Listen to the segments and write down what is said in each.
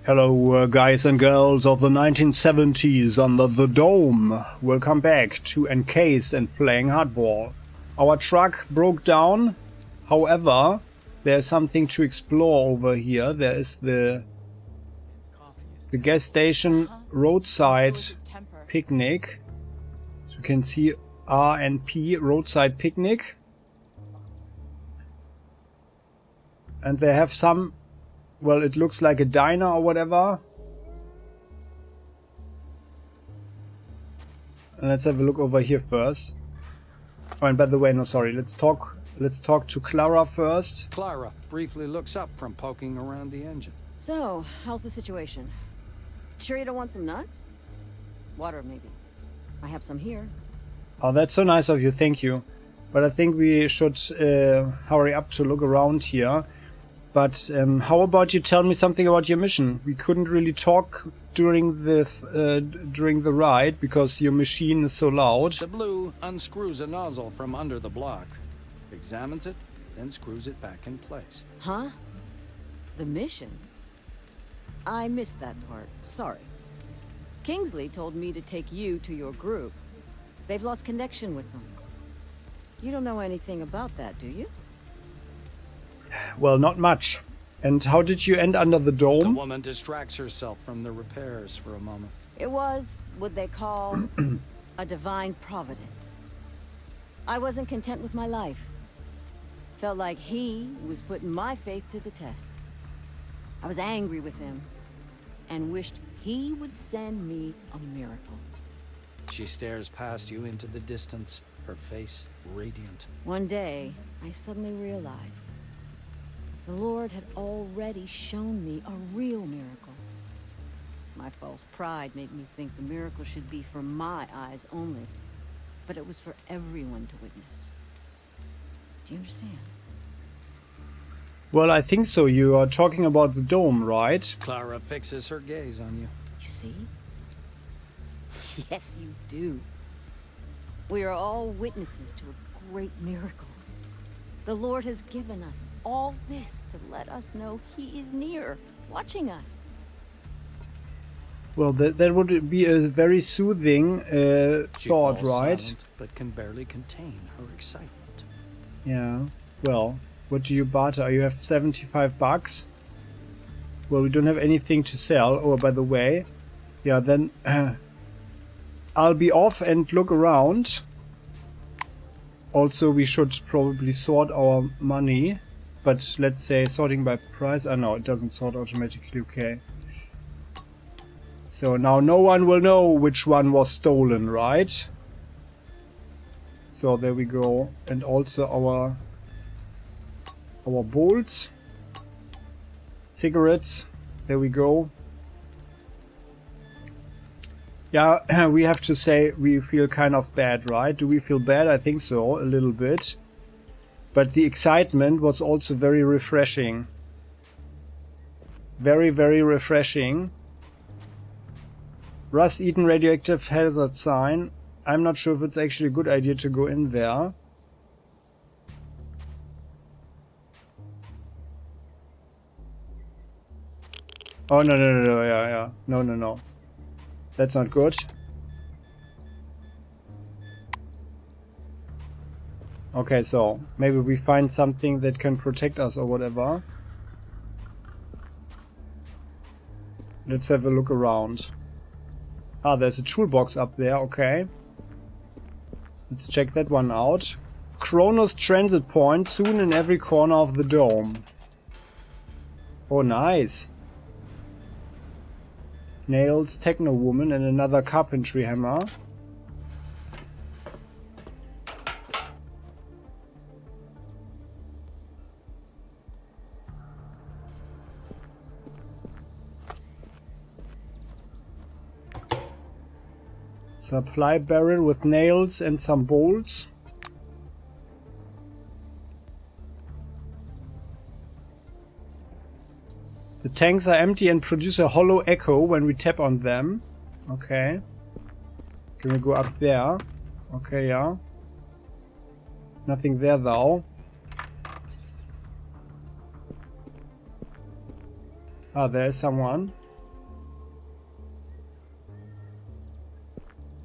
Hello, guys and girls of the 1970s under the dome. Welcome back to Encased and Playing Hardball. Our truck broke down. However, there's something to explore over here. There is the gas station Roadside Picnic. So you can see R&P Roadside Picnic. And they have some... Well, it looks like a diner or whatever. And let's have a look over here first. Oh, and by the way, no, sorry. Let's talk to Clara first. Clara briefly looks up from poking around the engine. So, how's the situation? Sure you don't want some nuts? Water, maybe. I have some here. Oh, that's so nice of you. Thank you. But I think we should hurry up to look around here. But how about you tell me something about your mission? We couldn't really talk during the ride because your machine is so loud. The blue unscrews a nozzle from under the block, examines it, then screws it back in place. Huh? The mission? I missed that part. Sorry. Kingsley told me to take you to your group. They've lost connection with them. You don't know anything about that, do you? Well, not much. And how did you end under the dome? The woman distracts herself from the repairs for a moment. It was what they call a divine providence. I wasn't content with my life. Felt like he was putting my faith to the test. I was angry with him and wished he would send me a miracle. She stares past you into the distance, her face radiant. One day, I suddenly realized the Lord had already shown me a real miracle. My false pride made me think the miracle should be for my eyes only, but it was for everyone to witness. Do you understand? Well, I think so. You are talking about the dome, right? Clara fixes her gaze on you. You see? Yes, you do. We are all witnesses to a great miracle. The Lord has given us all this to let us know He is near, watching us. Well, that would be a very soothing thought, right? Silent, but can barely contain her excitement. Yeah. Well, what do you barter? You have 75 bucks. Well, we don't have anything to sell. Oh, by the way, yeah. Then I'll be off and look around. Also, we should probably sort our money, but let's say sorting by price. No, it doesn't sort automatically, okay. So now no one will know which one was stolen, right? So there we go. And also our bolts. Cigarettes. There we go. Yeah, we have to say we feel kind of bad, right? Do we feel bad? I think so, a little bit. But the excitement was also very refreshing. Very, very refreshing. Rust-eaten radioactive hazard sign. I'm not sure if it's actually a good idea to go in there. Oh, no, yeah. No. That's not good. Okay, so maybe we find something that can protect us or whatever. Let's have a look around. Ah, there's a toolbox up there, okay. Let's check that one out. CRONUS transit point soon in every corner of the dome. Oh, nice. Nails, Techno Woman, and another carpentry hammer. Supply barrel with nails and some bolts. The tanks are empty and produce a hollow echo when we tap on them. Okay. Can we go up there? Okay, yeah. Nothing there though. Ah, there is someone.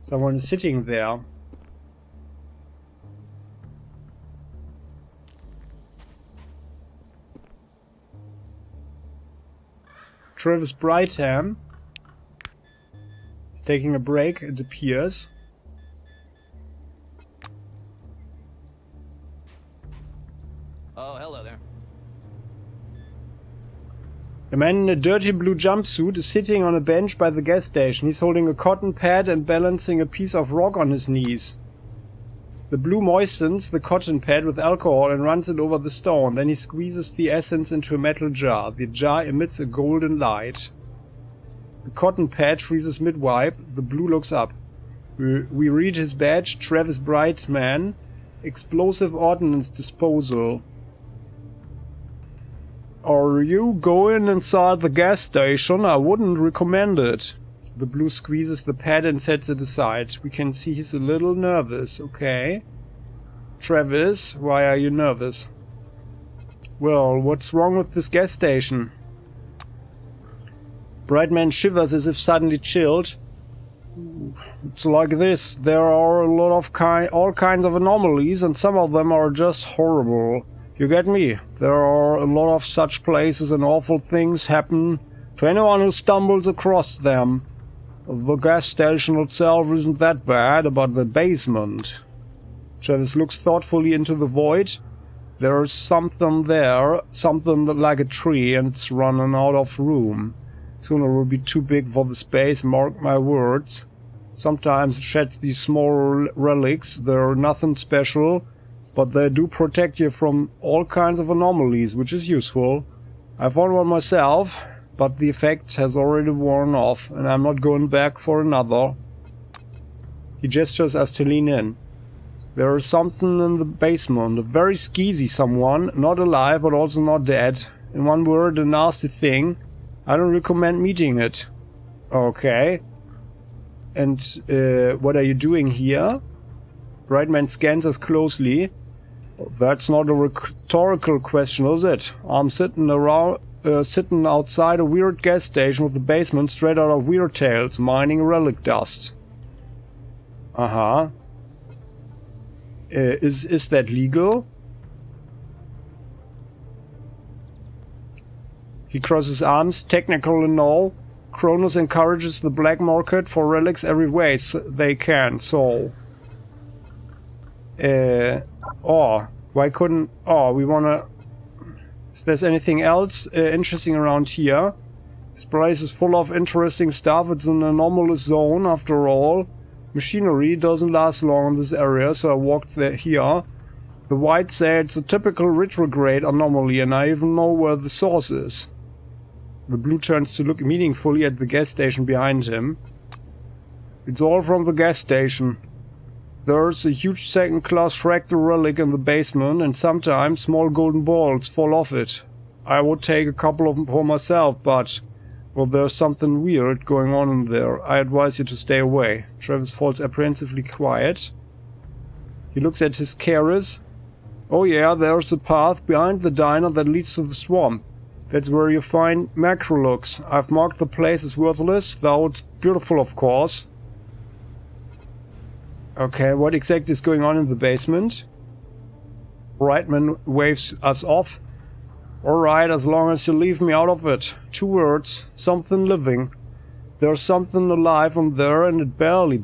Someone is sitting there. Travis Brightham is taking a break, it appears. Oh, hello there. A man in a dirty blue jumpsuit is sitting on a bench by the gas station. He's holding a cotton pad and balancing a piece of rock on his knees. The blue moistens the cotton pad with alcohol and runs it over the stone. Then he squeezes the essence into a metal jar. The jar emits a golden light. The cotton pad freezes mid-wipe. The blue looks up. We read his badge, Travis Brightman, Explosive Ordnance Disposal. Are you going inside the gas station? I wouldn't recommend it. The blue squeezes the pad and sets it aside. We can see he's a little nervous. Okay. Travis, why are you nervous? Well, what's wrong with this gas station? Brightman shivers as if suddenly chilled. It's like this. There are a lot of all kinds of anomalies, and some of them are just horrible. You get me? There are a lot of such places, and awful things happen to anyone who stumbles across them. The gas station itself isn't that bad, but the basement. Travis looks thoughtfully into the void. There's something there, something like a tree, and it's running out of room. Soon it will be too big for the space, mark my words. Sometimes it sheds these small relics. They're nothing special, but they do protect you from all kinds of anomalies, which is useful. I found one myself, but the effect has already worn off, and I'm not going back for another. He gestures us to lean in. There is something in the basement, a very skeezy someone, not alive but also not dead. In one word, a nasty thing. I don't recommend meeting it. Okay. And what are you doing here? Brightman scans us closely. That's not a rhetorical question, is it? I'm sitting outside a weird gas station with the basement straight out of Weird Tales, mining relic dust. Uh-huh. Is that legal? He crosses arms. Technical and all, CRONUS encourages the black market for relics every way they can, so... why couldn't... we wanna... If there's anything else interesting around here... This place is full of interesting stuff. It's an anomalous zone, after all. Machinery doesn't last long in this area, so I walked here. The whites say it's a typical retrograde anomaly, and I even know where the source is. The blue turns to look meaningfully at the gas station behind him. It's all from the gas station. There's a huge second-class fractal relic in the basement, and sometimes small golden balls fall off it. I would take a couple of them for myself, but... well, there's something weird going on in there. I advise you to stay away. Travis falls apprehensively quiet. He looks at his carers. Oh yeah, there's a path behind the diner that leads to the swamp. That's where you find macrolux. I've marked the place as worthless, though it's beautiful, of course. Okay, what exactly is going on in the basement? Brightman waves us off. Alright, as long as you leave me out of it. 2 words. Something living. There's something alive in there, and it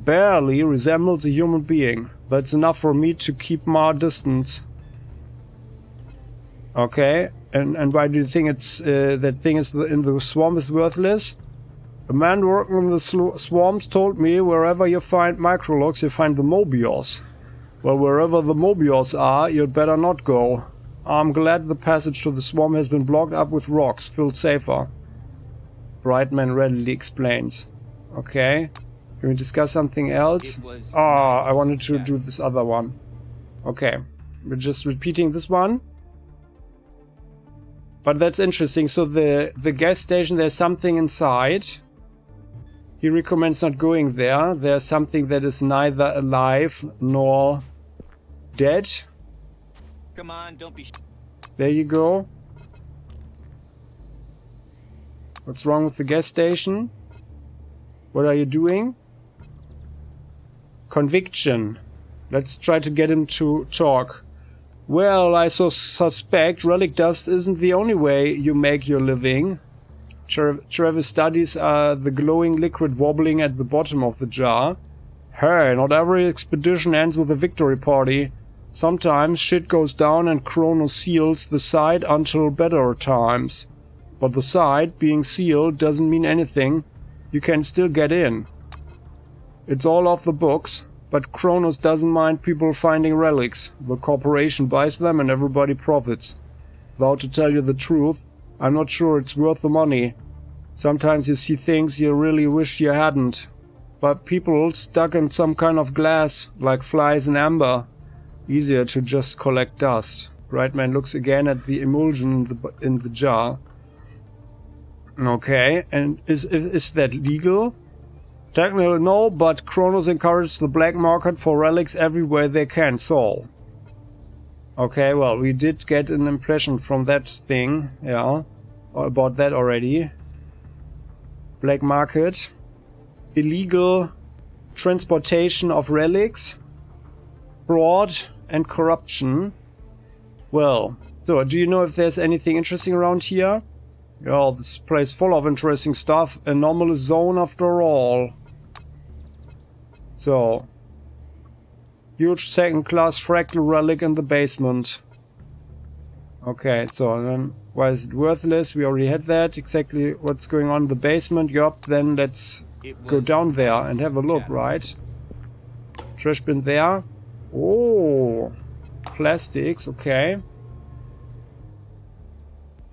barely resembles a human being. That's enough for me to keep my distance. Okay, and why do you think it's that thing is in the swamp is worthless? A man working in the swamps told me wherever you find microlux, you find the Mobios. Well, wherever the Mobios are, you'd better not go. I'm glad the passage to the swamp has been blocked up with rocks, filled safer. Brightman readily explains. Okay. Can we discuss something else? I wanted to do this other one. Okay. We're just repeating this one. But that's interesting. So the gas station, there's something inside. He recommends not going there. There's something that is neither alive nor dead. Come on, don't be... There you go. What's wrong with the gas station? What are you doing? Conviction. Let's try to get him to talk. Well, I suspect relic dust isn't the only way you make your living. Travis studies the glowing liquid wobbling at the bottom of the jar. Hey, not every expedition ends with a victory party. Sometimes shit goes down and CRONUS seals the site until better times. But the site being sealed doesn't mean anything. You can still get in. It's all off the books, but CRONUS doesn't mind people finding relics. The corporation buys them and everybody profits. Though to tell you the truth, I'm not sure it's worth the money. Sometimes you see things you really wish you hadn't. But people stuck in some kind of glass, like flies in amber. Easier to just collect dust. Brightman looks again at the emulsion in the jar. Okay, and is that legal? Technically no, but CRONUS encourages the black market for relics everywhere they can, so. Okay, well, we did get an impression from that thing, yeah, about that already. Black market. Illegal transportation of relics. Fraud and corruption. Well, so do you know if there's anything interesting around here? Yeah, this place full of interesting stuff. Anomalous zone after all. So, huge second-class fractal relic in the basement. Okay, so then why is it worthless? We already had that. Exactly what's going on in the basement. Yup, then let's go down there and have a look, right? Trash bin there. Oh, plastics, okay.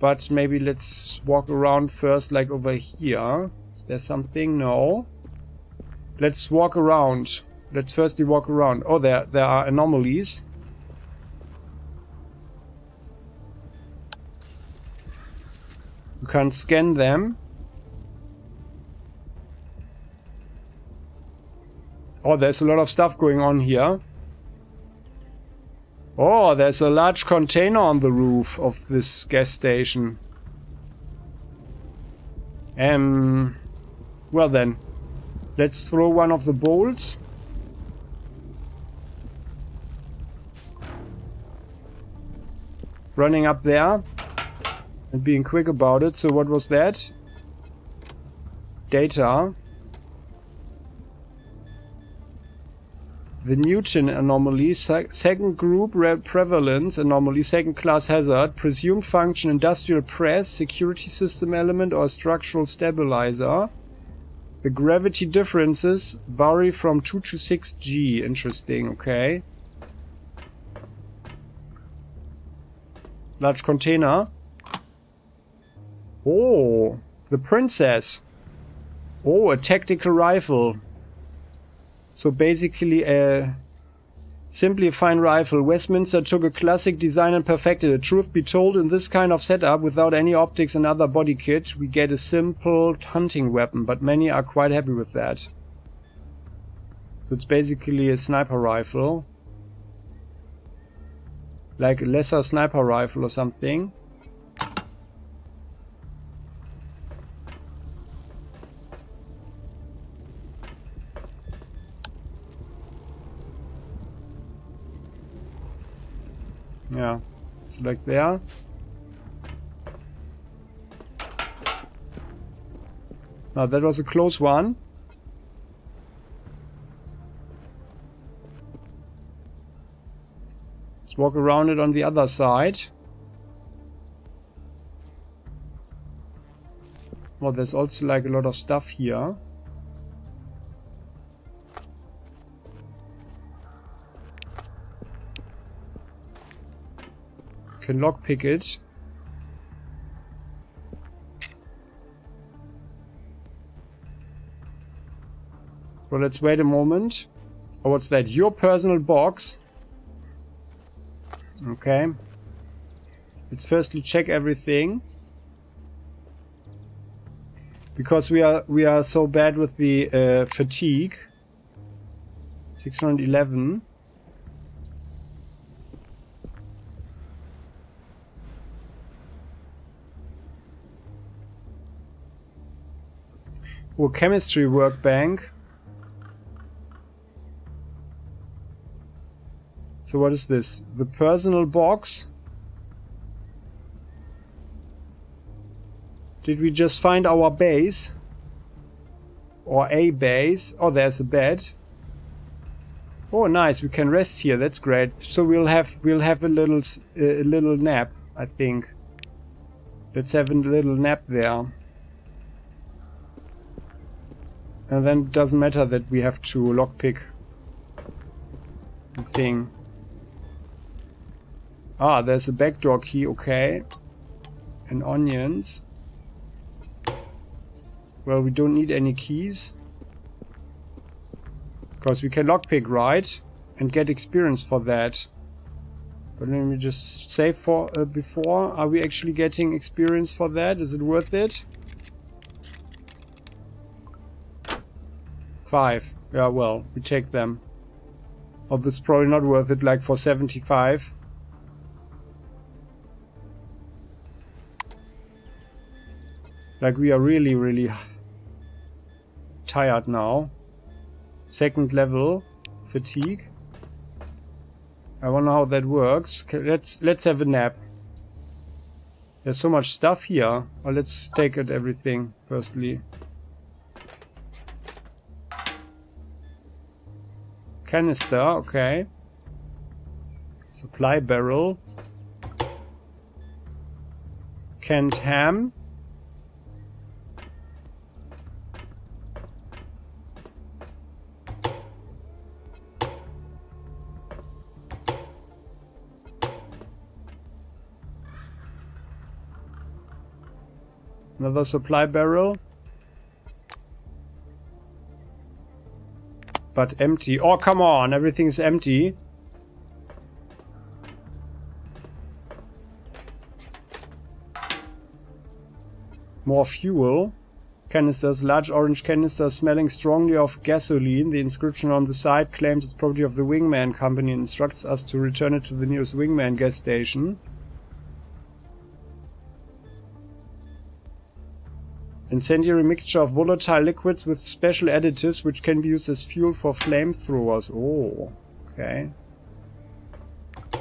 But maybe let's walk around first, like over here. Is there something? No. Let's walk around. Let's firstly walk around. Oh, there are anomalies. You can scan them. Oh, there's a lot of stuff going on here. Oh, there's a large container on the roof of this gas station. Well then, let's throw one of the bolts. Running up there and being quick about it. So what was that? Data. The Newton anomaly, second group prevalence anomaly, second class hazard, presumed function industrial press, security system element or structural stabilizer. The gravity differences vary from 2 to 6 G. Interesting, okay. Large container. Oh, the princess. Oh, a tactical rifle. So basically simply a fine rifle. Westminster took a classic design and perfected it. Truth be told, in this kind of setup, without any optics and other body kit, we get a simple hunting weapon, but many are quite happy with that. So it's basically a sniper rifle. Like a lesser sniper rifle or something. Yeah, so like there. Now that was a close one. Let's walk around it on the other side. Well, there's also like a lot of stuff here. Can lockpick it. Well, let's wait a moment. Oh, what's that? Your personal box. Okay. Let's firstly check everything. Because we are so bad with the fatigue. 611. Oh, chemistry workbank. So what is this? The personal box? Did we just find our base? Or a base? Oh, there's a bed. Oh, nice. We can rest here. That's great. So we'll have a little nap, I think. Let's have a little nap there. And then it doesn't matter that we have to lockpick the thing. Ah, there's a backdoor key. Okay. And onions. Well, we don't need any keys. Because we can lockpick, right? And get experience for that. But let me just save for before. Are we actually getting experience for that? Is it worth it? 5. Yeah, well, we take them. Oh, this is probably not worth it, like for 75. Like, we are really, really tired now. Second level fatigue. I wonder how that works. Okay, let's have a nap. There's so much stuff here. Well, let's take at everything firstly. Canister, okay. Supply barrel. Canned ham. Another supply barrel. But empty. Oh, come on. Everything's empty. More fuel. Canisters. Large orange canisters smelling strongly of gasoline. The inscription on the side claims it's property of the Wingman Company and instructs us to return it to the nearest Wingman gas station. Incendiary mixture of volatile liquids with special additives which can be used as fuel for flamethrowers. Oh, okay.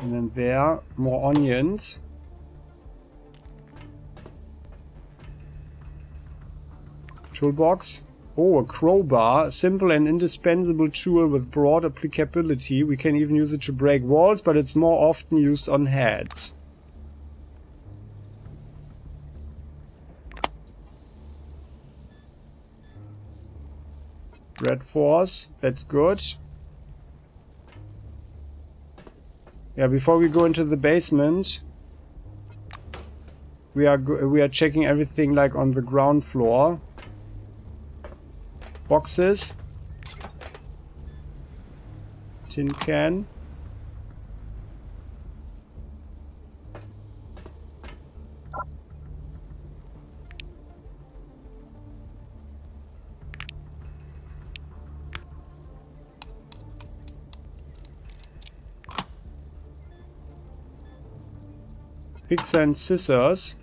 And then there, more onions. Toolbox. Oh, a crowbar. A simple and indispensable tool with broad applicability. We can even use it to break walls, but it's more often used on heads. Red Force, that's good. Yeah, before we go into the basement, we are checking everything like on the ground floor. Boxes. Tin can. Picks and scissors.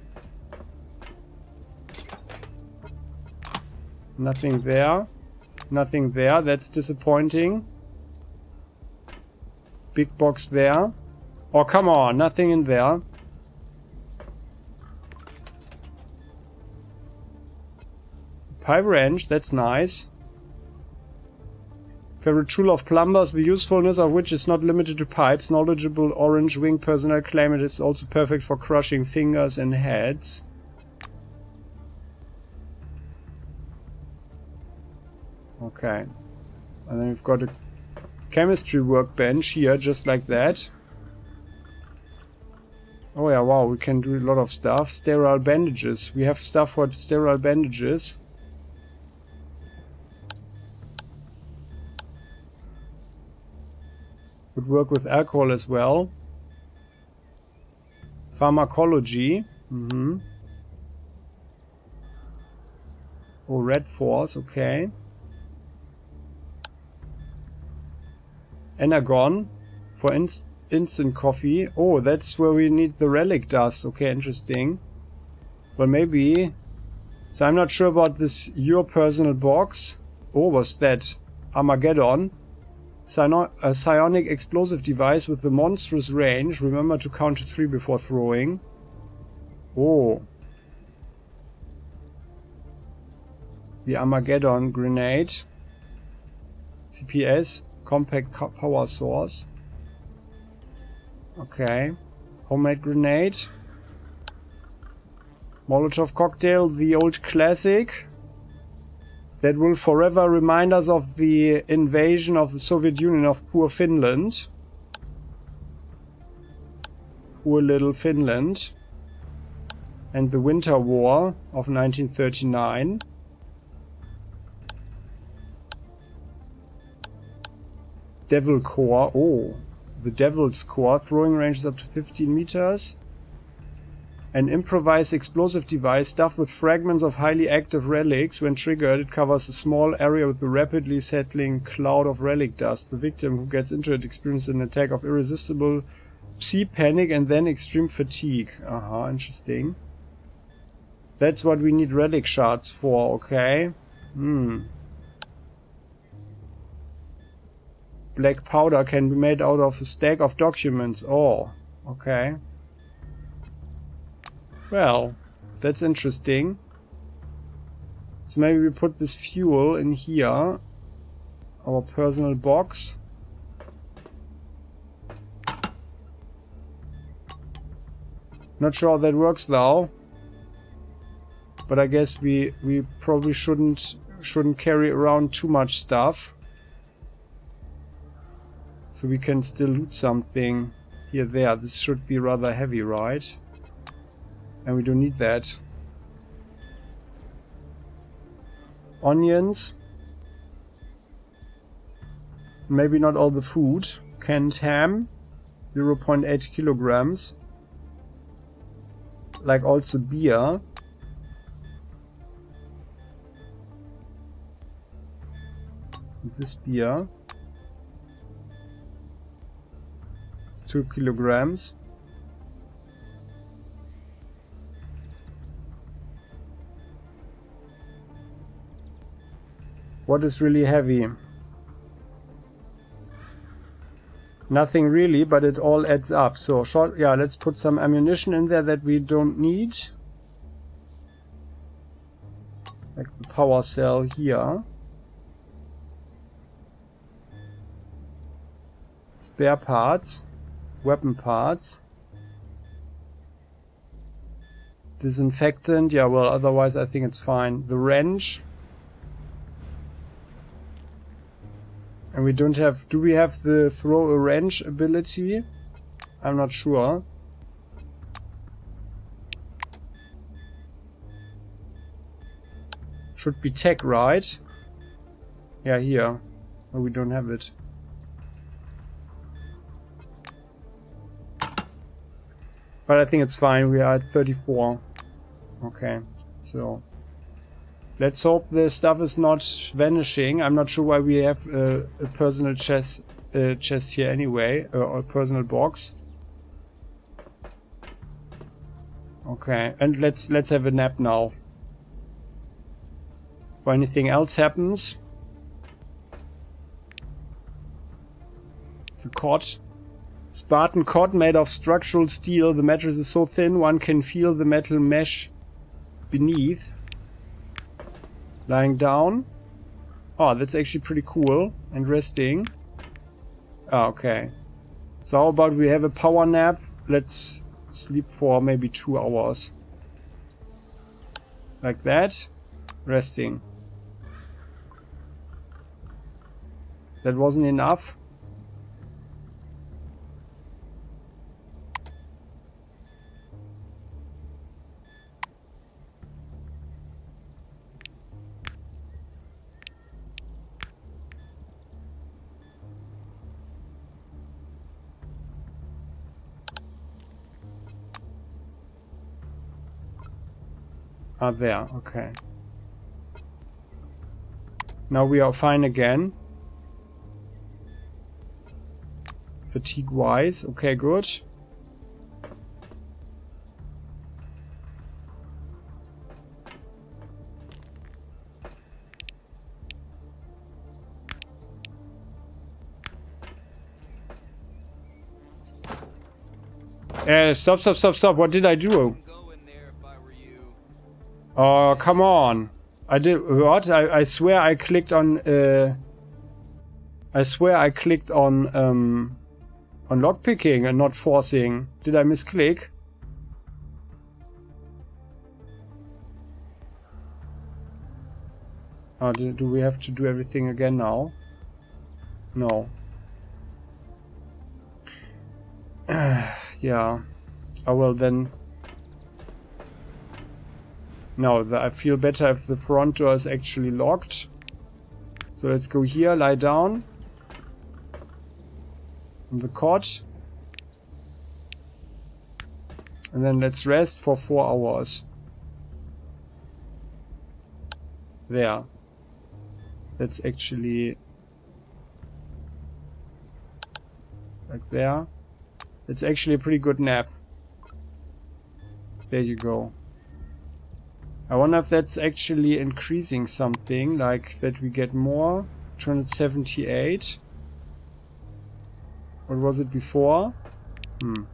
Nothing there. Nothing there. That's disappointing. Big box there. Oh, come on. Nothing in there. Pipe wrench. That's nice. Favorite tool of plumbers, the usefulness of which is not limited to pipes. Knowledgeable Orange Wing personnel claim it is also perfect for crushing fingers and heads. Okay. And then we've got a chemistry workbench here, just like that. Oh yeah, wow, we can do a lot of stuff. Sterile bandages. We have stuff for sterile bandages. Would work with alcohol as well. Pharmacology. Oh, Red Force, okay. Energon for instant coffee. Oh, that's where we need the relic dust. Okay, interesting. Well, maybe. So I'm not sure about this your personal box. Oh, was that Armageddon? A psionic explosive device with the monstrous range. Remember to count to 3 before throwing. Oh. The Armageddon grenade. CPS. Compact power source. Okay. Homemade grenade. Molotov cocktail. The old classic. That will forever remind us of the invasion of the Soviet Union of poor Finland. Poor little Finland. And the Winter War of 1939. Devil Core. Oh, the Devil's Core. Throwing range is up to 15 meters. An improvised explosive device stuffed with fragments of highly active relics. When triggered, it covers a small area with a rapidly settling cloud of relic dust. The victim who gets into it experiences an attack of irresistible psi panic and then extreme fatigue. Interesting. That's what we need relic shards for, okay. Black powder can be made out of a stack of documents. Oh, okay. Well, that's interesting. So maybe we put this fuel in here. Our personal box. Not sure how that works though. But I guess we probably shouldn't carry around too much stuff. So we can still loot something here there. This should be rather heavy, right? And we don't need that. Onions. Maybe not all the food. Canned ham. 0.8 kilograms. Like also beer. This beer. 2 kilograms. What is really heavy? Nothing really, but it all adds up. So let's put some ammunition in there that we don't need. Like the power cell here. Spare parts. Weapon parts. Disinfectant. Yeah, well, otherwise I think it's fine. The wrench. And we don't have... Do we have the throw a wrench ability? I'm not sure. Should be tech, right? Yeah, here. Oh, we don't have it. But I think it's fine. We are at 34. Okay, so... Let's hope the stuff is not vanishing. I'm not sure why we have a personal chest here anyway, or a personal box. Okay, and let's have a nap now. If anything else happens. It's a cot. Spartan cot made of structural steel. The mattress is so thin one can feel the metal mesh beneath. Lying down. Oh, that's actually pretty cool. And resting. Oh, okay. So how about we have a power nap? Let's sleep for maybe 2 hours. Like that. Resting. That wasn't enough. Ah, there, okay. Now we are fine again. Fatigue-wise, okay, good. Stop. What did I do? Go in there if I were you. Oh, come on. I did what? I swear I clicked on lockpicking and not forcing. Did I misclick? Oh, do we have to do everything again now? No. Yeah. Oh well then. No, I feel better if the front door is actually locked. So let's go here, lie down. On the cot. And then let's rest for 4 hours. There. That's actually... like there. It's actually a pretty good nap. There you go. I wonder if that's actually increasing something, like that we get more. 278. What was it before? Wouldn't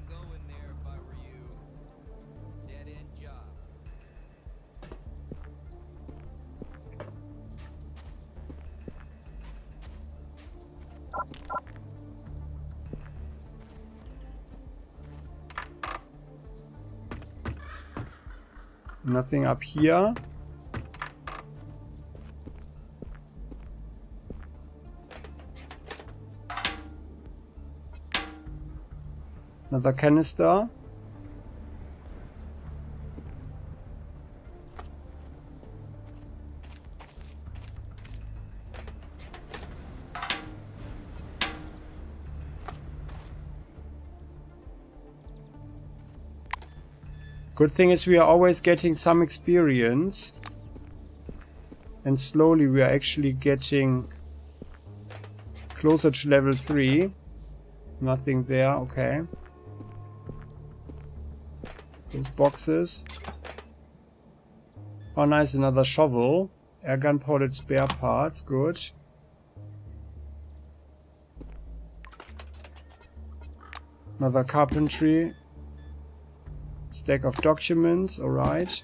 go in there if I were you. Dead end job. Nothing up here. Another canister. Good thing is we are always getting some experience. And slowly we are actually getting closer to level 3. Nothing there, okay. Those boxes. Oh nice, another shovel. Airgun powered spare parts, good. Another carpentry. Stack of documents, alright.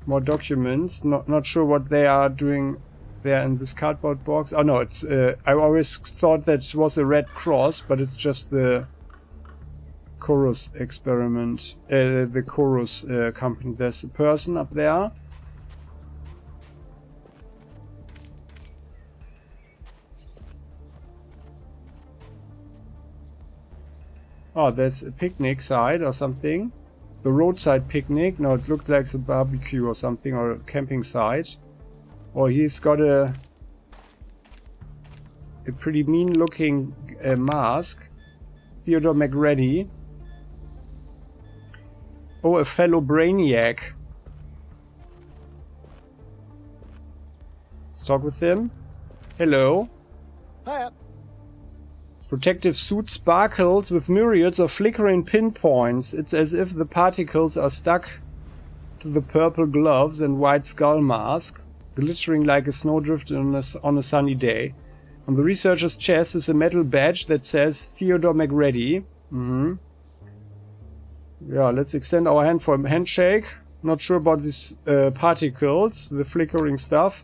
More documents. Not sure what they are doing there in this cardboard box. Oh no, it's I always thought that was a Red Cross, but it's just the CRONUS experiment. The CRONUS company. There's a person up there. Oh, there's a picnic site or something. The Roadside Picnic. No, it looked like a barbecue or something, or a camping site. Oh, he's got a pretty mean looking mask. Theodore McReady. Oh, a fellow brainiac. Let's talk with him. Hello. Hiya. Protective suit sparkles with myriads of flickering pinpoints. It's as if the particles are stuck to the purple gloves and white skull mask, glittering like a snowdrift on a sunny day. On the researcher's chest is a metal badge that says Theodore McReady. Yeah, let's extend our hand for a handshake. Not sure about these particles, the flickering stuff.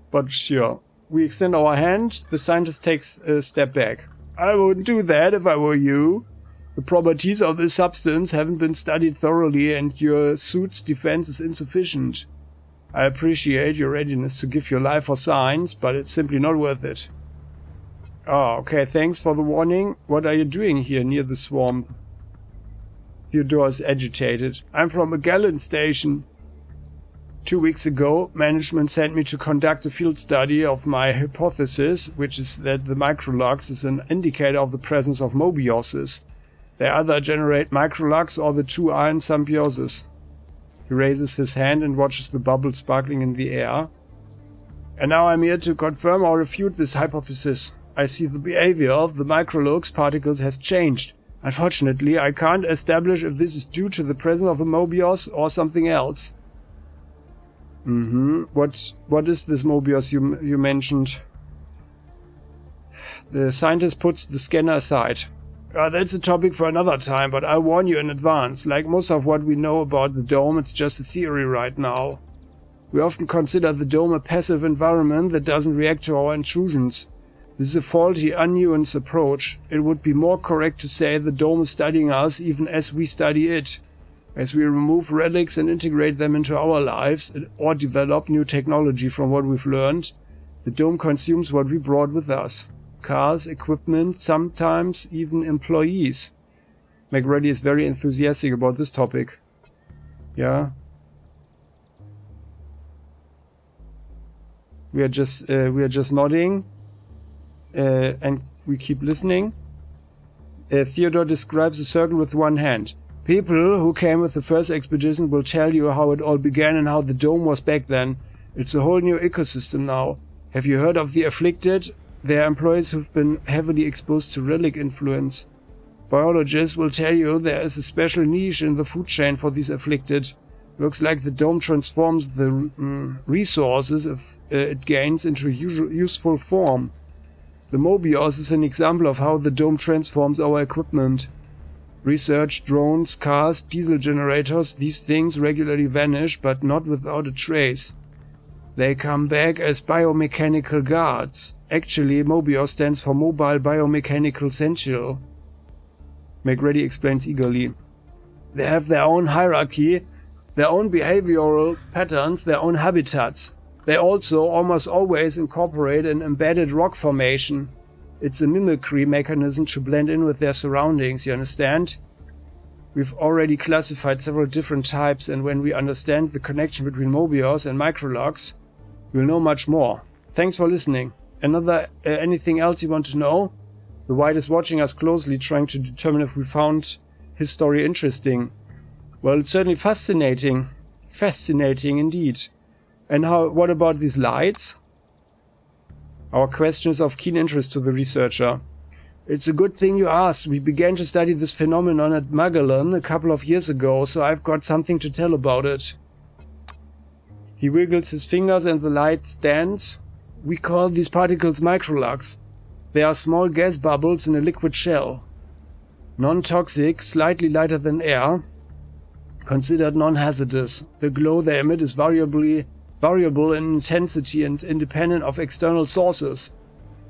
But sure. We extend our hand, the scientist takes a step back. I wouldn't do that if I were you. The properties of this substance haven't been studied thoroughly and your suit's defense is insufficient. I appreciate your readiness to give your life for science, but it's simply not worth it. Oh, okay, thanks for the warning. What are you doing here near the swamp? Theodore is agitated. I'm from a Gallon station. 2 weeks ago, management sent me to conduct a field study of my hypothesis, which is that the microlux is an indicator of the presence of mobioses. They either generate microlux or the two are in symbiosis. He raises his hand and watches the bubble sparkling in the air. And now I'm here to confirm or refute this hypothesis. I see the behavior of the microlux particles has changed. Unfortunately, I can't establish if this is due to the presence of a mobius or something else. What is this Mobius you mentioned? The scientist puts the scanner aside. That's a topic for another time, but I warn you in advance. Like most of what we know about the dome, it's just a theory right now. We often consider the dome a passive environment that doesn't react to our intrusions. This is a faulty, unnuanced approach. It would be more correct to say the dome is studying us even as we study it. As we remove relics and integrate them into our lives, or develop new technology from what we've learned, the dome consumes what we brought with us. Cars, equipment, sometimes even employees. McReady is very enthusiastic about this topic. Yeah. We are just nodding. And we keep listening. Theodore describes a circle with one hand. People who came with the first expedition will tell you how it all began and how the dome was back then. It's a whole new ecosystem now. Have you heard of the afflicted? They are employees who've been heavily exposed to relic influence. Biologists will tell you there is a special niche in the food chain for these afflicted. Looks like the dome transforms the resources it gains into useful form. The Mobius is an example of how the dome transforms our equipment. Research, drones, cars, diesel generators, these things regularly vanish, but not without a trace. They come back as biomechanical guards. Actually, Mobius stands for Mobile Biomechanical Sentinel. McReady explains eagerly. They have their own hierarchy, their own behavioral patterns, their own habitats. They also almost always incorporate an embedded rock formation. It's a mimicry mechanism to blend in with their surroundings, you understand? We've already classified several different types, and when we understand the connection between Mobius and micrologs, we'll know much more. Thanks for listening. Anything else you want to know? The White is watching us closely, trying to determine if we found his story interesting. Well, it's certainly fascinating. Fascinating indeed. And what about these lights? Our question is of keen interest to the researcher. It's a good thing you asked. We began to study this phenomenon at Magellan a couple of years ago, so I've got something to tell about it. He wiggles his fingers and the light stands. We call these particles microlugs. They are small gas bubbles in a liquid shell. Non-toxic, slightly lighter than air. Considered non-hazardous. The glow they emit is variable in intensity and independent of external sources.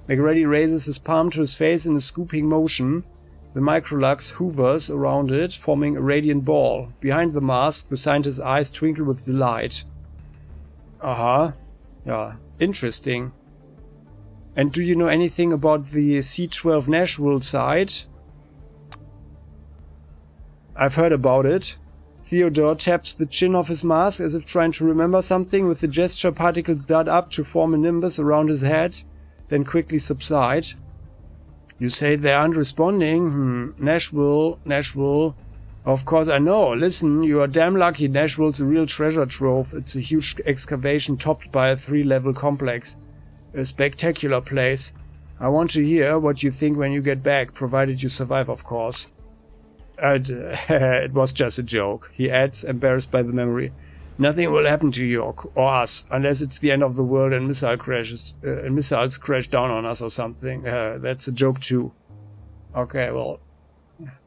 McReady raises his palm to his face in a scooping motion. The microlux hovers around it, forming a radiant ball. Behind the mask, the scientist's eyes twinkle with delight. Yeah, interesting. And do you know anything about the C12 Nashville site? I've heard about it. Theodore taps the chin of his mask as if trying to remember something. With the gesture, particles dart up to form a nimbus around his head, then quickly subside. You say they aren't responding? Nashville. Of course I know. Listen, you are damn lucky. Nashville's a real treasure trove. It's a huge excavation topped by a 3-level complex. A spectacular place. I want to hear what you think when you get back, provided you survive, of course. It was just a joke, he adds, embarrassed by the memory. Nothing will happen to you or us, unless it's the end of the world and missiles crash down on us or something. That's a joke too. Okay, well,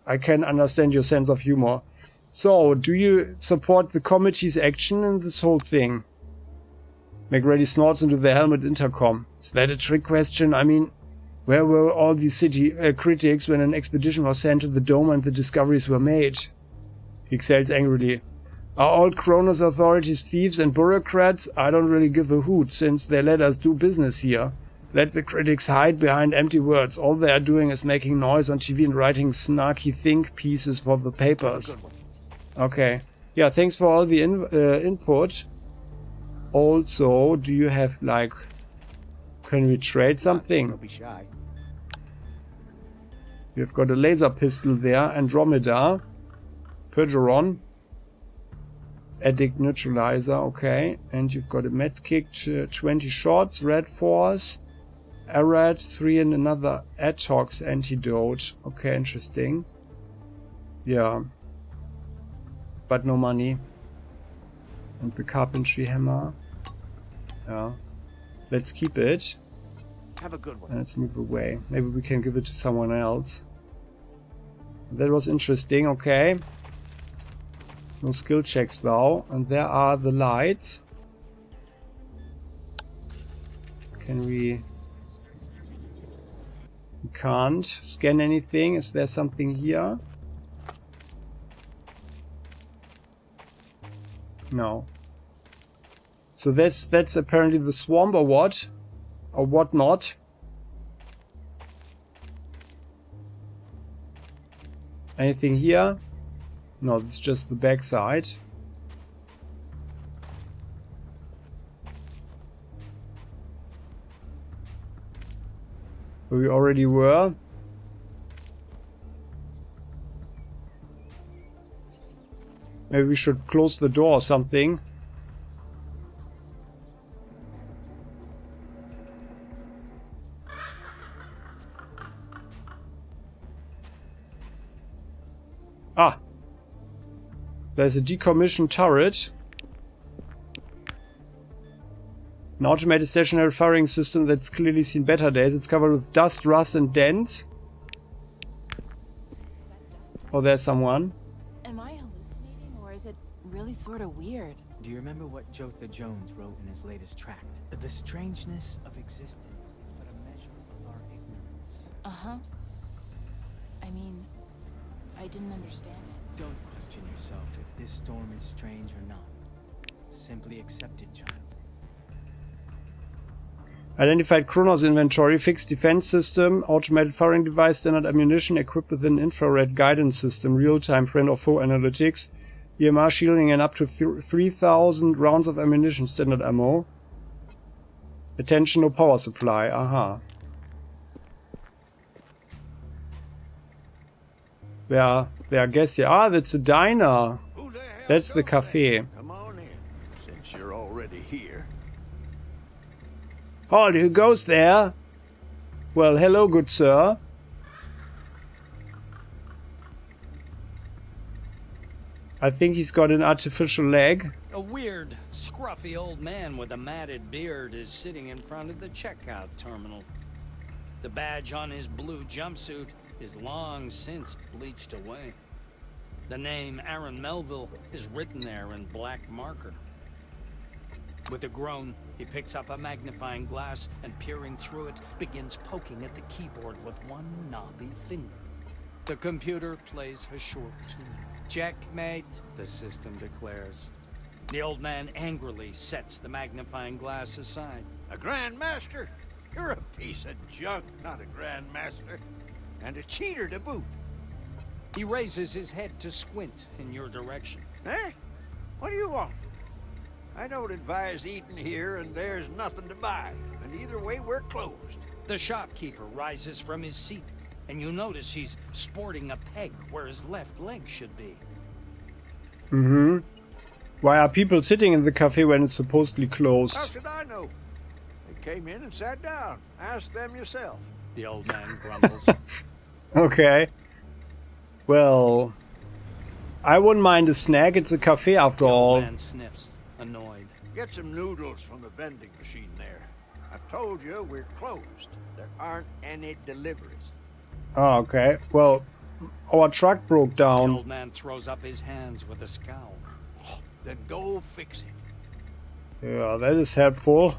I can understand your sense of humor. So, do you support the committee's action in this whole thing? McReady snorts into the helmet intercom. Is that a trick question? I mean, where were all these city critics when an expedition was sent to the dome and the discoveries were made? He exhales angrily. Are all CRONUS authorities thieves and bureaucrats? I don't really give a hoot, since they let us do business here. Let the critics hide behind empty words. All they are doing is making noise on TV and writing snarky think pieces for the papers. Okay. Yeah, thanks for all the input. Also, do you have, like... Can we trade something? Don't be shy. We've got a laser pistol there, Andromeda, Pergeron, Addict Neutralizer, okay. And you've got a medkit, 20 shots, Red Force, Arad, 3 and another Atox antidote. Okay, interesting. Yeah. But no money. And the carpentry hammer. Yeah. Let's keep it. Have a good one. And let's move away. Maybe we can give it to someone else. That was interesting, okay. No skill checks though. And there are the lights. Can we... We can't scan anything. Is there something here? No. So that's apparently the swamp or what? Or what not? Anything here? No, it's just the backside. Where we already were. Maybe we should close the door or something. Ah! There's a decommissioned turret. An automated stationary firing system that's clearly seen better days. It's covered with dust, rust, and dents. Oh, there's someone. Am I hallucinating, or is it really sort of weird? Do you remember what Jotha Jones wrote in his latest tract? The strangeness of existence is but a measure of our ignorance. Uh-huh. I mean, I didn't understand it. Don't question yourself if this storm is strange or not. Simply accept it, child. Identified CRONUS inventory, fixed defense system, automated firing device, standard ammunition equipped with an infrared guidance system, real-time friend or foe analytics, EMR shielding and up to 3,000 rounds of ammunition, standard ammo. Attention, no power supply. Aha. Where I guess yeah. Ah, that's a diner. Who the hell That's the goes cafe. there? Come on in, since you're already here. Oh, who goes there? Well, hello, good sir. I think he's got an artificial leg. A weird, scruffy old man with a matted beard is sitting in front of the checkout terminal. The badge on his blue jumpsuit is long since bleached away. The name Aaron Melville is written there in black marker. With a groan, he picks up a magnifying glass and, peering through it, begins poking at the keyboard with one knobby finger. The computer plays a short tune. Checkmate, the system declares. The old man angrily sets the magnifying glass aside. A Grandmaster? You're a piece of junk, not a Grandmaster. And a cheater to boot. He raises his head to squint in your direction. Eh? What do you want? I don't advise eating here, and there's nothing to buy. And either way, we're closed. The shopkeeper rises from his seat, and you notice he's sporting a peg where his left leg should be. Mm-hmm. Why are people sitting in the cafe when it's supposedly closed? How should I know? They came in and sat down. Ask them yourself. The old man grumbles. Okay. Well, I wouldn't mind a snack. It's a cafe after The all. old man sniffs, annoyed. Get some noodles from the vending machine there. I've told you we're closed. There aren't any deliveries. Oh, okay. Well, our truck broke The down. old man throws up his hands with a scowl. Then go fix it. Yeah, that is helpful.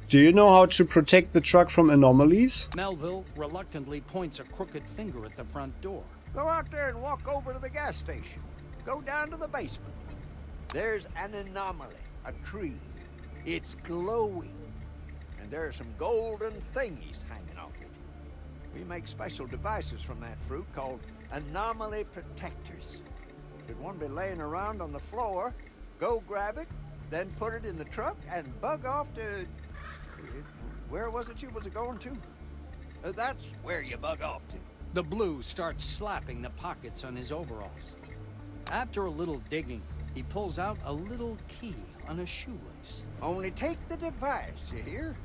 Do you know how to protect the truck from anomalies? Melville reluctantly points a crooked finger at the front door. Go out there and walk over to the gas station. Go down to the basement. There's an anomaly, a tree. It's glowing. And there are some golden thingies hanging off it. We make special devices from that fruit called anomaly protectors. Should one be laying around on the floor, go grab it, then put it in the truck and bug off to... Where was it you was going to? That's where you bug off to. The blue starts slapping the pockets on his overalls. After a little digging, he pulls out a little key on a shoelace. Only take the device, you hear?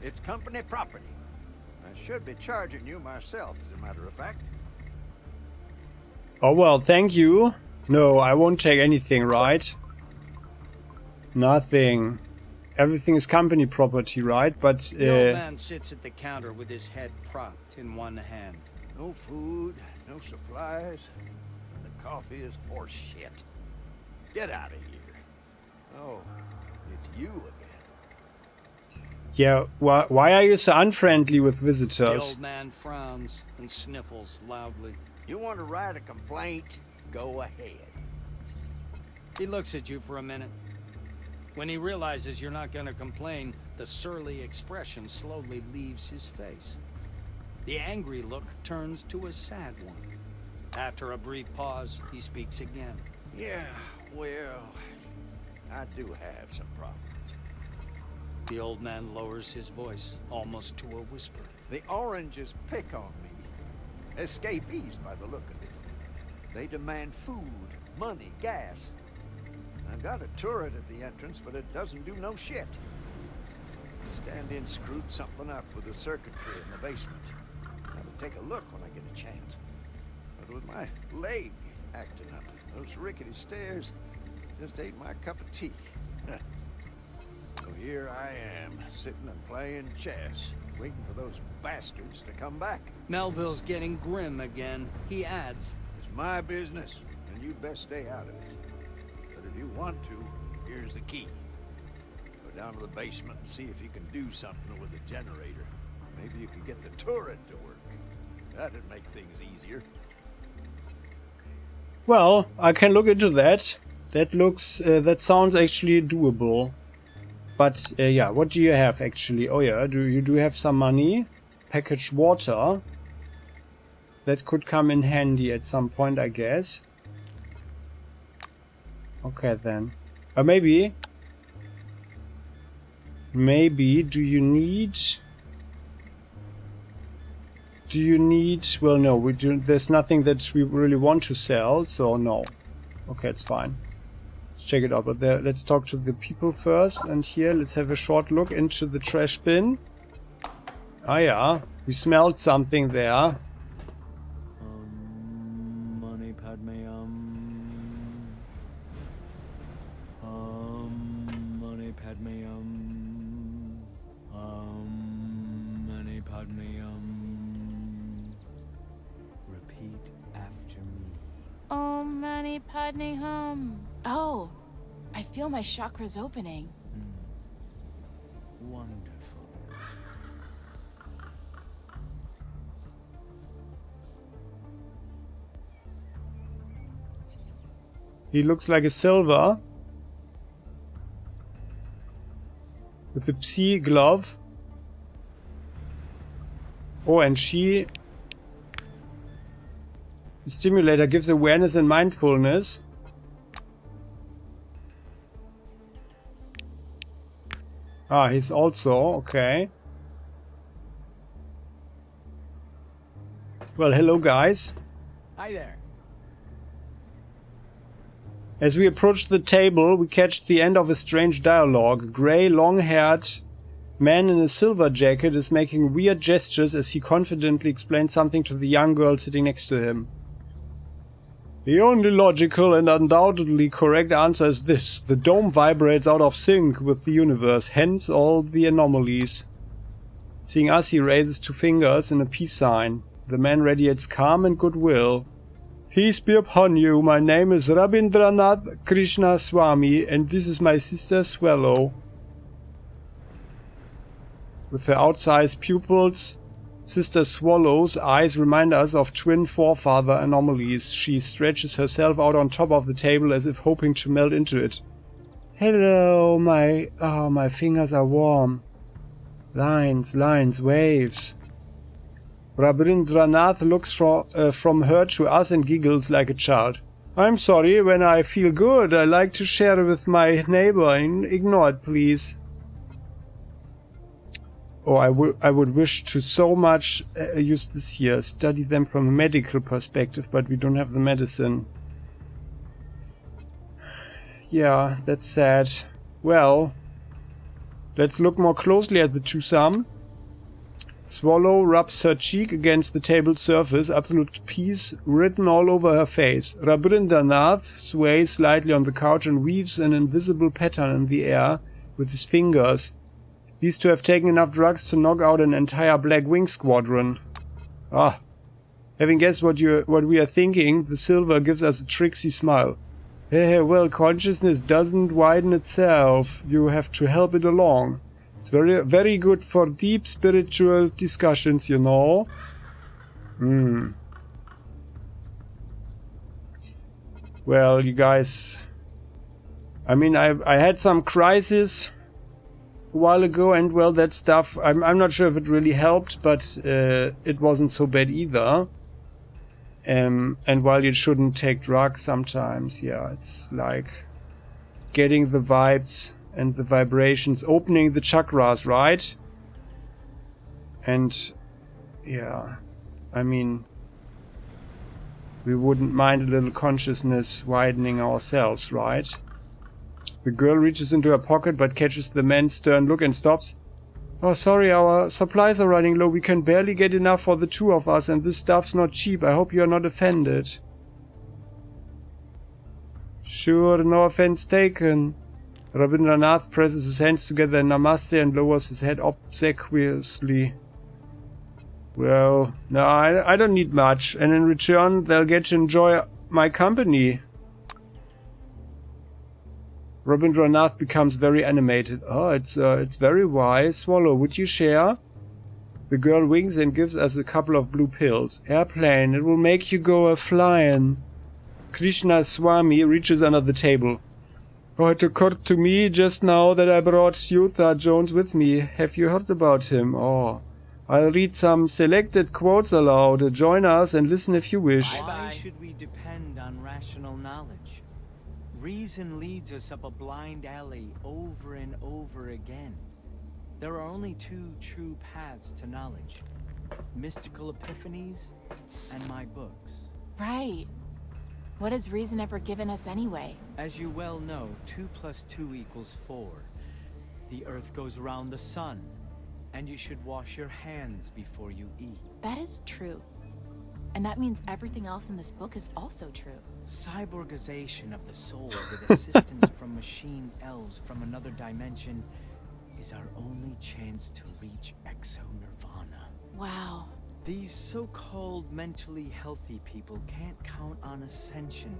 It's company property. I should be charging you myself, as a matter of fact. Oh well, thank you. No, I won't take anything, right? Nothing. Everything is company property, right? But The old man sits at the counter with his head propped in one hand. No food, no supplies. The coffee is horse shit. Get out of here. Oh, it's you again. yeah, why are you so unfriendly with The visitors? old man frowns and sniffles loudly. You want to write a complaint? Go ahead. He looks at you for a minute. When he realizes you're not going to complain, the surly expression slowly leaves his face. The angry look turns to a sad one. After a brief pause, he speaks again. Yeah, well, I do have some problems. The old man lowers his voice, almost to a whisper. The oranges pick on me. Escapees by the look of it. They demand food, money, gas. I've got a turret at the entrance, but it doesn't do no shit. The stand-in screwed something up with the circuitry in the basement. I'll take a look when I get a chance. But with my leg acting up, those rickety stairs just ain't my cup of tea. So here I am, sitting and playing chess, waiting for those bastards to come back. Melville's getting grim again. He adds, It's my business, and you'd best stay out of it. But if you want to, here's the key. Go down to the basement and see if you can do something with the generator. Maybe you can get the turret to work. That'd make things easier. Well, I can look into that. That sounds actually doable. But yeah, what do you have actually? Oh yeah, you do have some money. Packaged water. That could come in handy at some point, I guess. Okay then. Maybe, do you need... well, no, there's nothing that we really want to sell, so no. Okay, it's fine. Let's check it out, but let's talk to the people first, and here, let's have a short look into the trash bin. Ah yeah, we smelled something there. Money, Padme, money, Padme, money, Padme, Repeat after me. Om Mani Padme Hum. Oh, I feel my chakras opening. Wonderful. He looks like a silver. With the psi glove. Oh, and she... The stimulator gives awareness and mindfulness. Ah, he's also... okay. Well, hello guys. Hi there. As we approach the table, we catch the end of a strange dialogue. A grey, long-haired man in a silver jacket is making weird gestures as he confidently explains something to the young girl sitting next to him. The only logical and undoubtedly correct answer is this. The dome vibrates out of sync with the universe, hence all the anomalies. Seeing us, he raises two fingers in a peace sign. The man radiates calm and goodwill. Peace be upon you, my name is Rabindranath Krishna Swami, and this is my sister Swallow. With her outsized pupils, Sister Swallow's eyes remind us of twin forefather anomalies. She stretches herself out on top of the table as if hoping to melt into it. Hello, my fingers are warm. Lines, waves. Rabindranath looks from her to us and giggles like a child. I'm sorry, when I feel good, I like to share with my neighbor. Ignore it, please. Oh, I would wish to so much use this here. Study them from a medical perspective, but we don't have the medicine. Yeah, that's sad. Well, let's look more closely at the two-sum. Swallow rubs her cheek against the table surface, absolute peace written all over her face. Rabindranath sways slightly on the couch and weaves an invisible pattern in the air with his fingers. These two have taken enough drugs to knock out an entire Black Wing squadron. Ah. Having guessed what we are thinking, the Silver gives us a tricksy smile. Hey, well, consciousness doesn't widen itself. You have to help it along. It's very, very good for deep spiritual discussions, you know. Well, you guys... I mean, I had some crisis a while ago, and well, that stuff... I'm not sure if it really helped, but it wasn't so bad either. And while you shouldn't take drugs sometimes, yeah, it's like getting the vibes and the vibrations, opening the chakras, right? And yeah, I mean, we wouldn't mind a little consciousness widening ourselves, right? The girl reaches into her pocket but catches the man's stern look and stops. Oh, sorry, our supplies are running low. We can barely get enough for the two of us, and this stuff's not cheap. I hope you are not offended. Sure, no offense taken. Rabindranath presses his hands together in Namaste and lowers his head obsequiously. Well, no, I don't need much, and in return they'll get to enjoy my company. Rabindranath becomes very animated. Oh, it's very wise. Swallow, would you share? The girl winks and gives us a couple of blue pills. Airplane, it will make you go a-flying. Krishna Swami reaches under the table. Oh, it occurred to me just now that I brought Yutha Jones with me. Have you heard about him? Oh, I'll read some selected quotes aloud. Join us and listen if you wish. Why should we depend on rational knowledge? Reason leads us up a blind alley over and over again. There are only two true paths to knowledge. Mystical epiphanies and my books. Right. What has reason ever given us anyway? As you well know, 2 + 2 = 4. The earth goes around the sun, and you should wash your hands before you eat. That is true. And that means everything else in this book is also true. Cyborgization of the soul with assistance from machine elves from another dimension is our only chance to reach exo-nirvana. Wow. These so-called mentally healthy people can't count on ascension,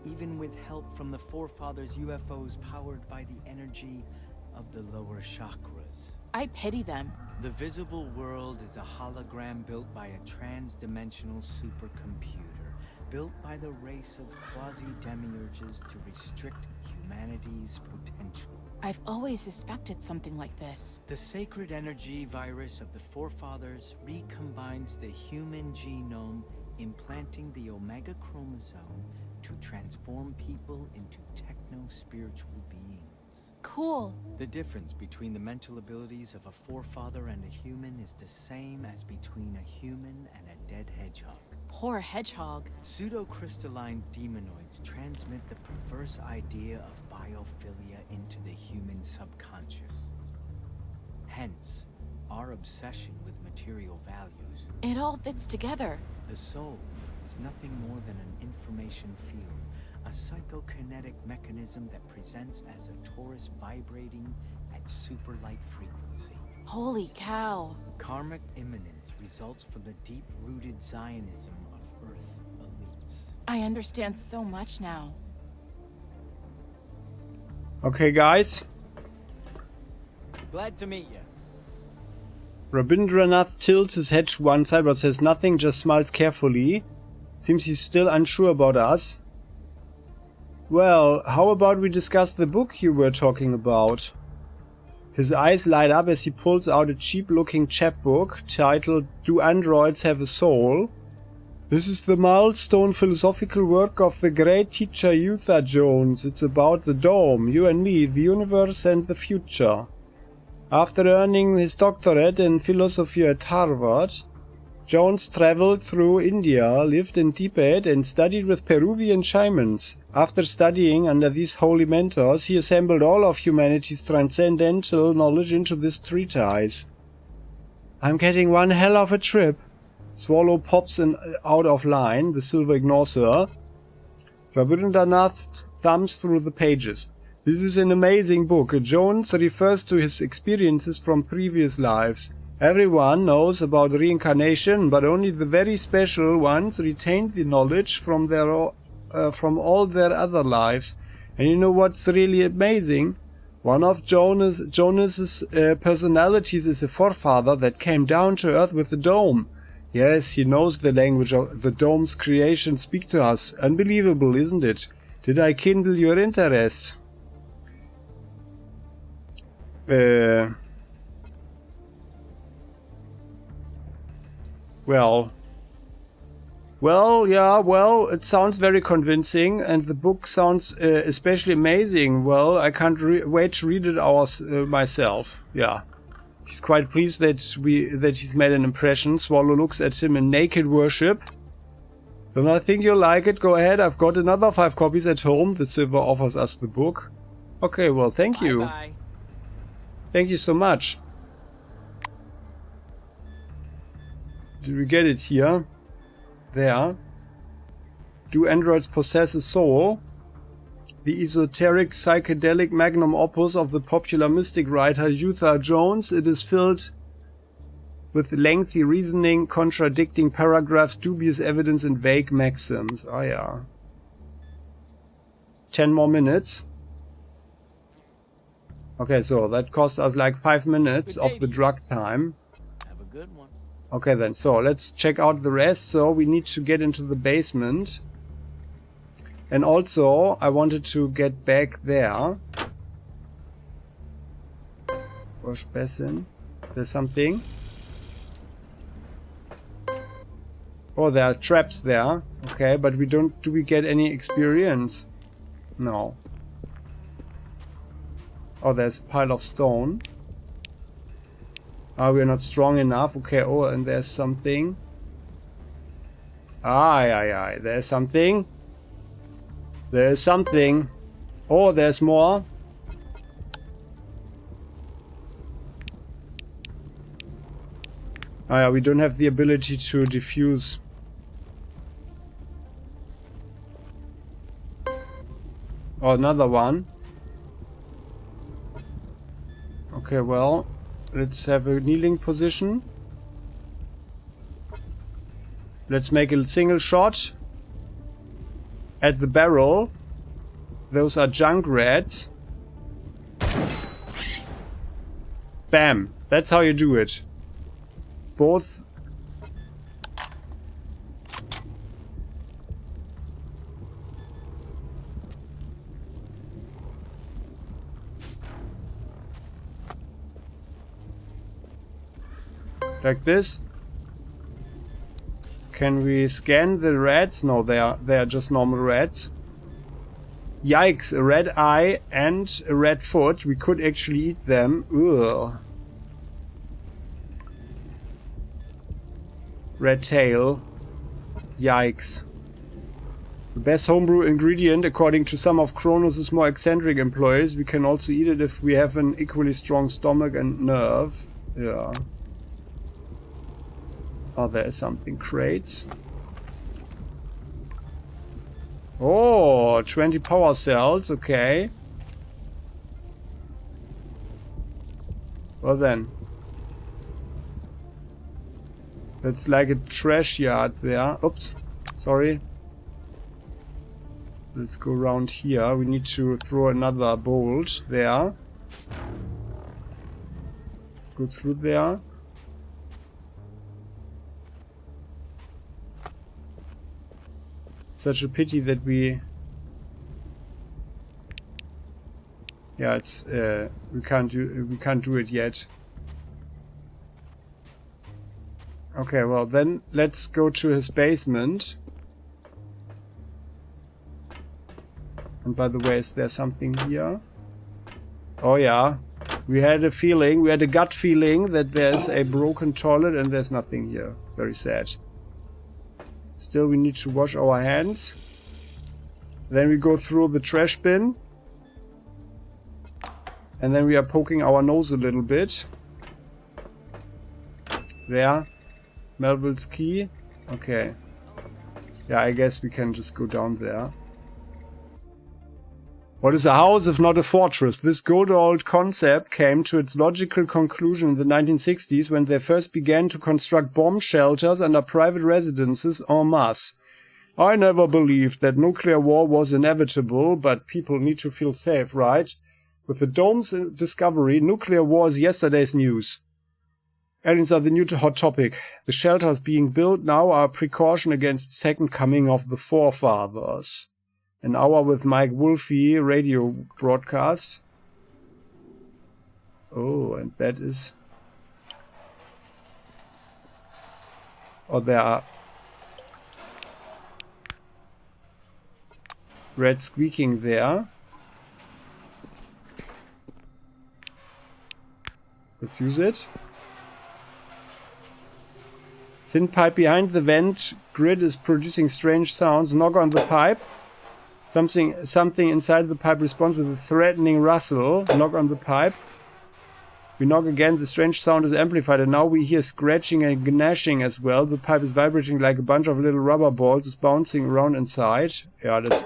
even with help from the forefathers' UFOs powered by the energy of the lower chakras. I pity them. The visible world is a hologram built by a trans-dimensional supercomputer, built by the race of quasi-demiurges to restrict humanity's potential. I've always suspected something like this. The sacred energy virus of the forefathers recombines the human genome, implanting the Omega chromosome to transform people into techno-spiritual beings. Cool. The difference between the mental abilities of a forefather and a human is the same as between a human and a dead hedgehog. Poor hedgehog. Pseudo-crystalline demonoids transmit the perverse idea of biophilia into the human subconscious. Hence, our obsession with material values. It all fits together. The soul is nothing more than an information field, a psychokinetic mechanism that presents as a torus vibrating at superlight frequency. Holy cow. Karmic immanence results from the deep-rooted Zionism of Earth elites. I understand so much now. Okay, guys. Glad to meet you. Rabindranath tilts his head to one side but says nothing, just smiles carefully. Seems he's still unsure about us. Well, how about we discuss the book you were talking about? His eyes light up as he pulls out a cheap-looking chapbook titled Do Androids Have a Soul? This is the milestone philosophical work of the great teacher Yutha Jones. It's about the dome, you and me, the universe and the future. After earning his doctorate in philosophy at Harvard, Jones traveled through India, lived in Tibet, and studied with Peruvian shamans. After studying under these holy mentors, he assembled all of humanity's transcendental knowledge into this treatise. I'm getting one hell of a trip. Swallow pops in out of line. The silver ignores her. Rabindranath thumbs through the pages. This is an amazing book. Jones refers to his experiences from previous lives. Everyone knows about reincarnation, but only the very special ones retain the knowledge from all their other lives. And you know what's really amazing? One of Jonas's personalities is a forefather that came down to Earth with the dome. Yes, he knows the language of the dome's creation speak to us. Unbelievable, isn't it? Did I kindle your interest? Well, it sounds very convincing, and the book sounds especially amazing. Well, I can't wait to read it myself. Yeah. He's quite pleased that he's made an impression. Swallow looks at him in naked worship. Then I think you'll like it. Go ahead, I've got another 5 copies at home. The silver offers us the book. Okay, well, thank you. Bye-bye. Thank you so much. Did we get it here? There. Do androids possess a soul? The esoteric psychedelic magnum opus of the popular mystic writer Utah Jones. It is filled with lengthy reasoning, contradicting paragraphs, dubious evidence, and vague maxims. Oh yeah. 10 more minutes. Okay, so that cost us like 5 minutes of the drug time. Have a good one. Okay then, so let's check out the rest. So we need to get into the basement. And also, I wanted to get back there. Wash basin. There's something. Oh, there are traps there. Okay, but we don't... Do we get any experience? No. Oh, there's a pile of stone. Ah, we're not strong enough. Okay, oh, and there's something. Aye. There's something. There's something. Oh, there's more. Oh yeah, we don't have the ability to defuse. Oh, another one. Okay, well, let's have a kneeling position. Let's make a single shot at the barrel. Those are junk rats. Bam. That's how you do it. Both. Like this. Can we scan the rats? No, they are just normal rats. Yikes, a red eye and a red foot. We could actually eat them. Ugh. Red tail. Yikes. The best homebrew ingredient, according to some of CRONUS' more eccentric employees. We can also eat it if we have an equally strong stomach and nerve. Yeah. Oh, there is something. Crates. Oh, 20 power cells. Okay. Well then. It's like a trash yard there. Oops. Sorry. Let's go around here. We need to throw another bolt there. Let's go through there. Such a pity that we... Yeah, it's we can't do it yet. Okay, well then let's go to his basement. And by the way, is there something here? Oh yeah, we had a feeling, we had a gut feeling that there's a broken toilet and there's nothing here. Very sad. Still, we need to wash our hands. Then we go through the trash bin. And then we are poking our nose a little bit. There. Melville's Key. Okay. Yeah, I guess we can just go down there. What is a house if not a fortress? This good old concept came to its logical conclusion in the 1960s when they first began to construct bomb shelters under private residences en masse. I never believed that nuclear war was inevitable, but people need to feel safe, right? With the dome's discovery, nuclear war is yesterday's news. Aliens are the new hot topic. The shelters being built now are a precaution against the second coming of the forefathers. An hour with Mike Wolfie radio broadcast. Oh, and that is... Oh, there are... Red squeaking there. Let's use it. Thin pipe behind the vent grid is producing strange sounds. Knock on the pipe. Something inside the pipe responds with a threatening rustle. Knock on the pipe. We knock again. The strange sound is amplified, and now we hear scratching and gnashing as well. The pipe is vibrating like a bunch of little rubber balls. It's bouncing around inside. Yeah, let's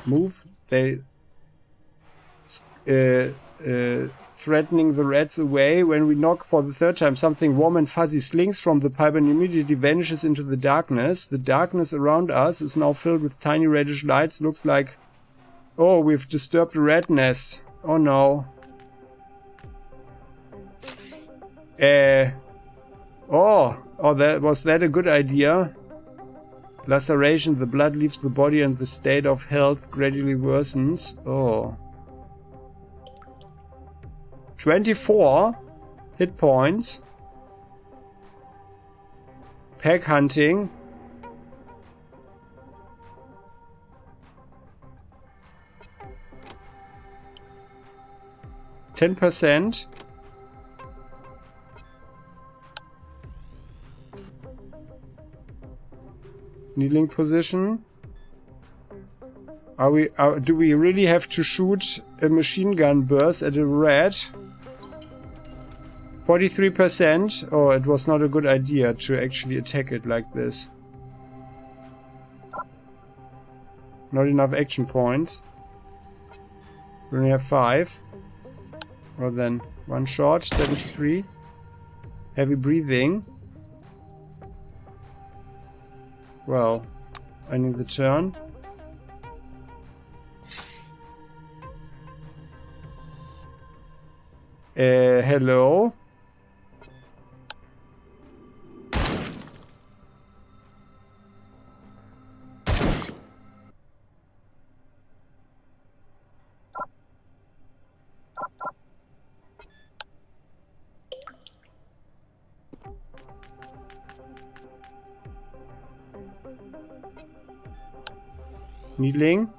move. They threatening the rats away. When we knock for the third time, something warm and fuzzy slinks from the pipe and immediately vanishes into the darkness. The darkness around us is now filled with tiny reddish lights. Looks like... Oh, we've disturbed a rat nest. Oh no. Was that a good idea? Laceration, the blood leaves the body and the state of health gradually worsens. Oh. 24 hit points. Pack hunting. %. Kneeling position. Do we really have to shoot a machine gun burst at a rat? 43%. Oh, it was not a good idea to actually attack it like this. Not enough action points. We only have 5. Well then, one shot, 73. Heavy breathing. Well, I need the turn. Hello? Kneeling.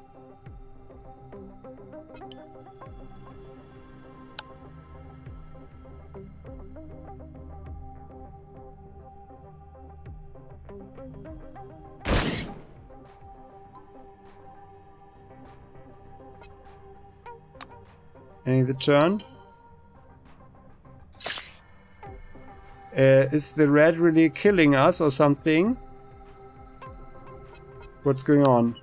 Ending the turn. Is the rat really killing us or something? What's going on?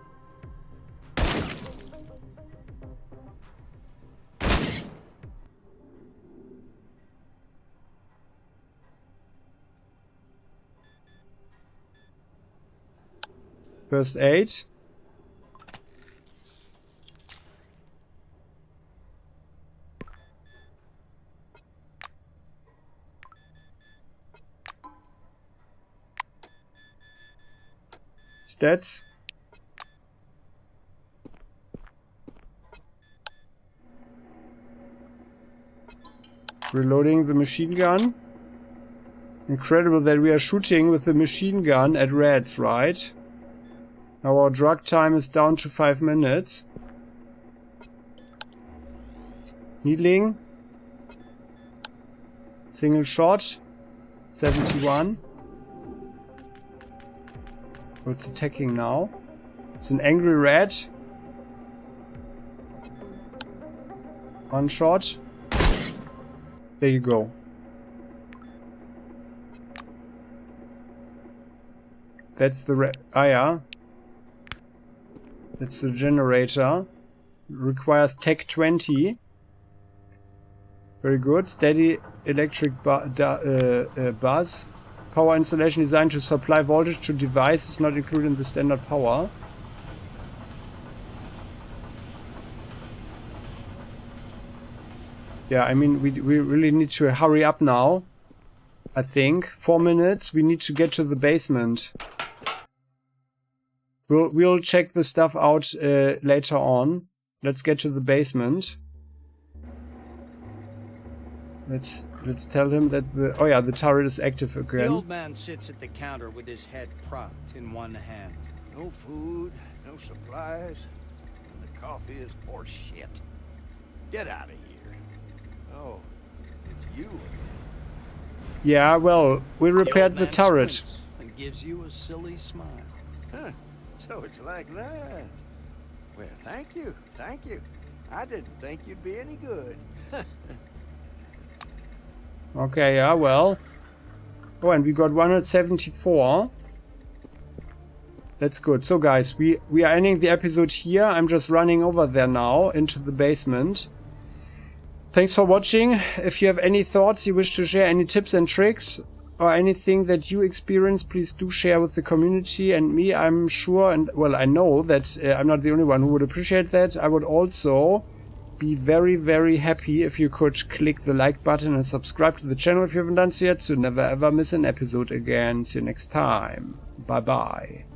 First aid. Stats. Reloading the machine gun. Incredible that we are shooting with the machine gun at rats, right? Now our drug time is down to 5 minutes. Kneeling. Single shot. 71. Oh, it's attacking now. It's an angry rat. One shot. There you go. That's the yeah. That's the generator. Requires Tech 20. Very good. Steady electric buzz. Power installation designed to supply voltage to devices not included in the standard power. Yeah, I mean, we really need to hurry up now. I think 4 minutes. We need to get to the basement. We'll check the stuff out later on. Let's get to the basement. Let's tell him that the turret is active The again. old man sits at the counter with his head propped in one hand. No food, no supplies, and the coffee is horse shit. Get out of here. Oh, it's you again. Yeah, well, we repaired the old man turret. squints and gives you a silly smile. Huh, so it's like that. Well, thank you. I didn't think you'd be any good. Okay, yeah, well. Oh, and we got 174. That's good. So, guys, we are ending the episode here. I'm just running over there now into the basement. Thanks for watching. If you have any thoughts you wish to share, any tips and tricks, or anything that you experience, please do share with the community and me. I'm sure, and well, I know that I'm not the only one who would appreciate that. I would also be very, very happy if you could click the like button and subscribe to the channel if you haven't done so yet, so never ever miss an episode again. See you next time. Bye bye.